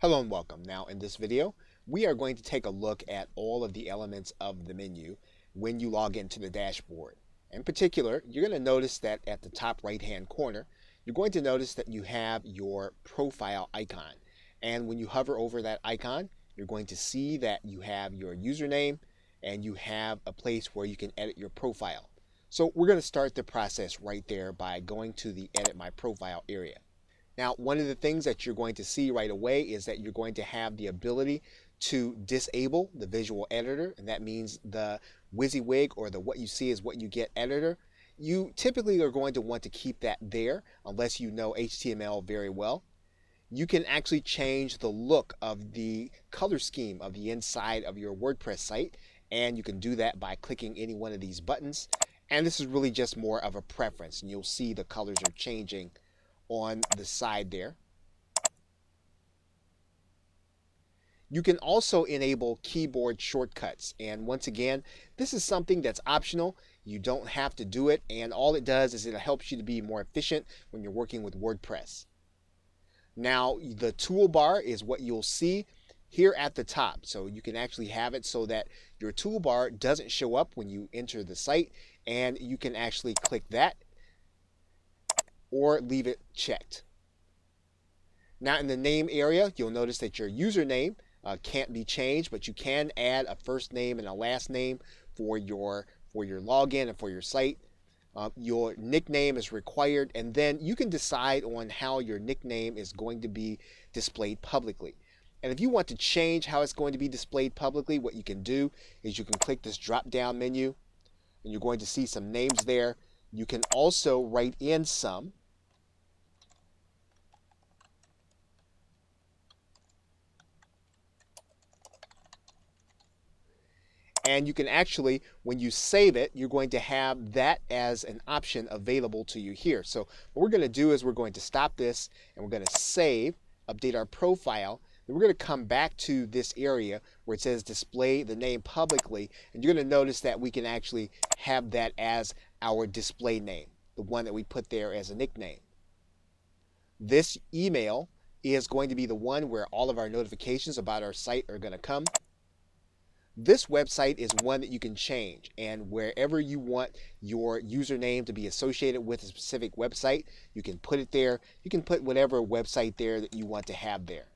Hello and welcome. Now in this video, we are going to take a look at all of the elements of the menu when you log into the dashboard. In particular, you're going to notice that at the top right hand corner, you're going to notice that you have your profile icon. And when you hover over that icon, you're going to see that you have your username and you have a place where you can edit your profile. So we're going to start the process right there by going to the Edit My Profile area. Now, one of the things that you're going to see right away is that you're going to have the ability to disable the visual editor, and that means the WYSIWYG or the what you see is what you get editor. You typically are going to want to keep that there unless you know HTML very well. You can actually change the look of the color scheme of the inside of your WordPress site, and you can do that by clicking any one of these buttons. And this is really just more of a preference, and you'll see the colors are changing on the side there. You can also enable keyboard shortcuts, and once again, this is something that's optional. You don't have to do it, and all it does is it helps you to be more efficient when you're working with WordPress. Now, the toolbar is what you'll see here at the top, so you can actually have it so that your toolbar doesn't show up when you enter the site, and you can actually click that or leave it checked. Now in the name area, you'll notice that your username can't be changed, but you can add a first name and a last name for your login and for your site. Your nickname is required, and then you can decide on how your nickname is going to be displayed publicly. And if you want to change how it's going to be displayed publicly, what you can do is you can click this drop down menu and you're going to see some names there. You can also write in some. And you can actually, when you save it, you're going to have that as an option available to you here. So what we're going to do is we're going to stop this and we're going to save, update our profile. Then we're going to come back to this area where it says display the name publicly. And you're going to notice that we can actually have that as our display name, the one that we put there as a nickname. This email is going to be the one where all of our notifications about our site are going to come. This website is one that you can change, and wherever you want your username to be associated with a specific website, you can put it there. You can put whatever website there that you want to have there.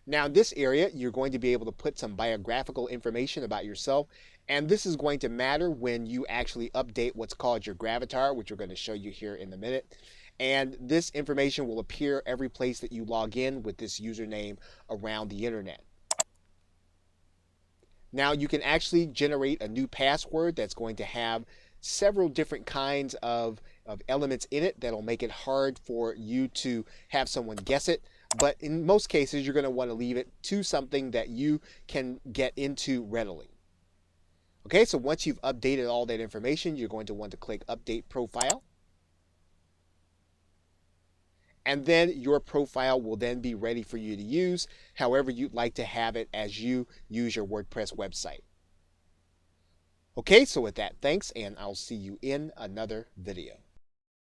Now in this area, you're going to be able to put some biographical information about yourself, and this is going to matter when you actually update what's called your gravatar, which we're going to show you here in a minute. And this information will appear every place that you log in with this username around the internet. Now you can actually generate a new password that's going to have several different kinds of elements in it that'll make it hard for you to have someone guess it. But in most cases, you're going to want to leave it to something that you can get into readily. Okay, so once you've updated all that information, you're going to want to click Update Profile. And then your profile will then be ready for you to use however you'd like to have it as you use your WordPress website. Okay, so with that, thanks, and I'll see you in another video.